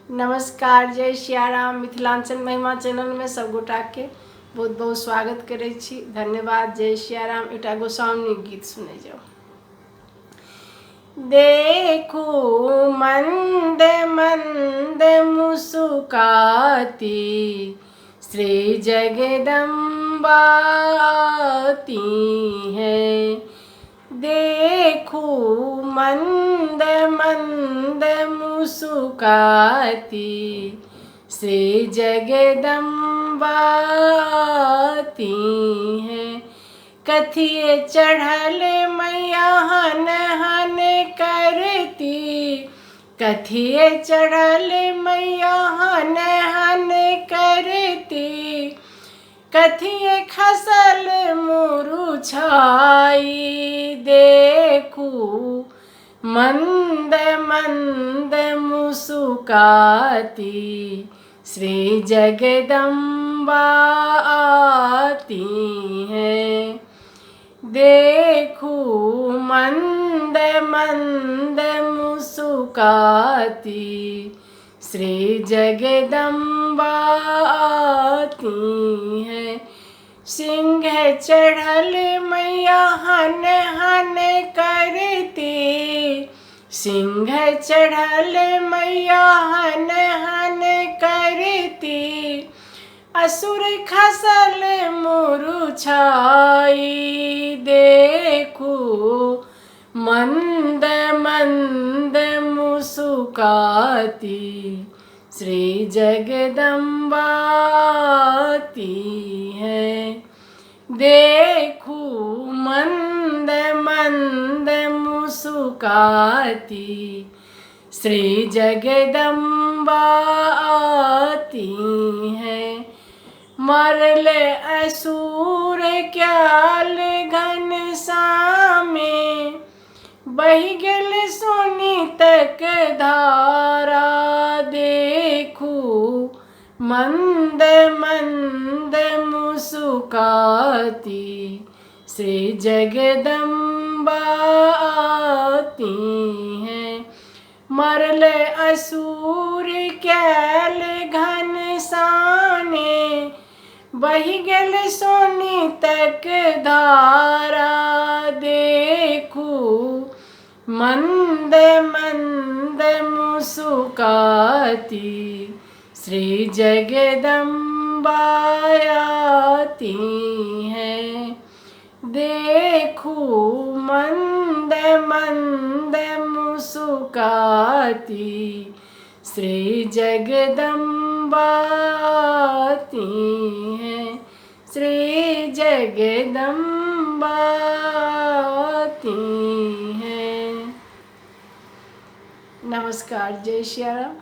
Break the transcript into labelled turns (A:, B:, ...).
A: नमस्कार, जय सियाराम। मिथिलांचल महिमा चैनल में सब गोटा के बहुत बहुत स्वागत करे छी। धन्यवाद। जय सियाराम। एटा गोस्वामी गीत सुने जाओ। देखू मंद मंद मुस्काती श्री जगदम्बा आती है। देखू मंद मंद मुस्काती श्री जगदम्बा आती है। कथिए चढ़ल मैया हन हन करती, कथिए चढ़ल मैया हन हन करती, कथिए खसल मुरुछाई। देखू मंद मंद मुस्काती श्री जगदम्बा आती है। देखू मंद मंद मुस्काती श्री जगदम्बा आती है। सिंह चढ़ल मैया हन हन करती, सिंह चढ़ल मैया हन हन करती, असुर खसल मुरुछाई। देखू मंद मंद मुस्काती श्री जगदम्बा आती है। देखू मंद मंद मुस्काती श्री जगदम्बा आती है। मरल असुर क्याल घनश्यामे, बहि गेल सोनी तक धारा। देखू मंद मंद मुस्काती श्री जगदम्बा आती है। मरल असुर कैल घनश्यामे, बहि गेल सोनी तक धारा। देखू मंद मंद मुस्काती श्री जगदम्बा आती है। देखू मंद मंद मुस्काती श्री जगदम्बा आती है। श्री जगदम्बा आती है। नमस्कार। जय सियाराम।